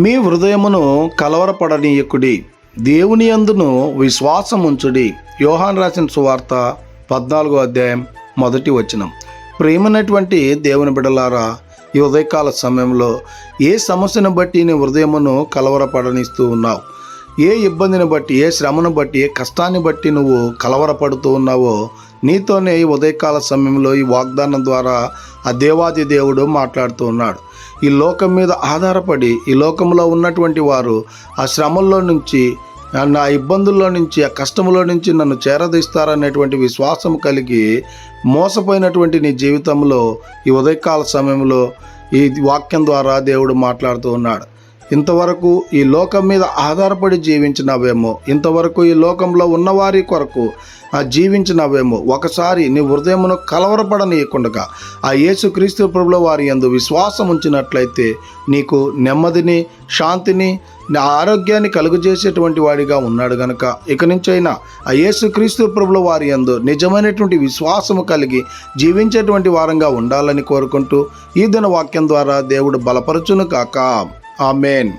మీ హృదయమును కలవరపడనీయకుడి, దేవుని యందును విశ్వాసముంచుడి. యోహాను రాసిన సువార్త 14వ అధ్యాయం 1వ వచనం. ప్రేమైనటువంటి దేవుని బిడ్డలారా, ఈ ఉదయకాల సమయంలో ఏ సమస్యను బట్టి నీ హృదయమును కలవరపడనిస్తూ ఉన్నావు, ఏ ఇబ్బందిని బట్టి, ఏ శ్రమను బట్టి, ఏ కష్టాన్ని బట్టి నువ్వు కలవరపడుతూ ఉన్నావో నీతోనే ఈ ఉదయకాల సమయంలో ఈ వాగ్దానం ద్వారా ఆ దేవాది దేవుడు మాట్లాడుతూ ఉన్నాడు. ఈ లోకం మీద ఆధారపడి ఈ లోకంలో ఉన్నటువంటి వారు ఆ శ్రమల్లో నుంచి, నా ఇబ్బందుల్లో నుంచి, ఆ కష్టములో నుంచి నన్ను చేరదీస్తారనేటువంటి విశ్వాసం కలిగి మోసపోయినటువంటి నీ జీవితంలో ఈ ఉదయకాల సమయంలో ఈ వాక్యం ద్వారా దేవుడు మాట్లాడుతూ ఉన్నాడు. ఇంతవరకు ఈ లోకం మీద ఆధారపడి జీవించినవేమో, ఇంతవరకు ఈ లోకంలో ఉన్నవారి కొరకు జీవించినవేమో, ఒకసారి నీ హృదయమును కలవరపడనీయకుండా ఆ యేసుక్రీస్తు ప్రభుల వారి యందు విశ్వాసం ఉంచినట్లయితే నీకు నెమ్మదిని, శాంతిని, ఆరోగ్యాన్ని కలుగజేసేటువంటి వాడిగా ఉన్నాడు గనుక ఇక నుంచైనా ఆ యేసుక్రీస్తు ప్రభుల వారి యందు నిజమైనటువంటి విశ్వాసము కలిగి జీవించేటువంటి వారంగా ఉండాలని కోరుకుంటూ ఈ దిన వాక్యం ద్వారా దేవుడు బలపరచును కాక. ఆమేన్.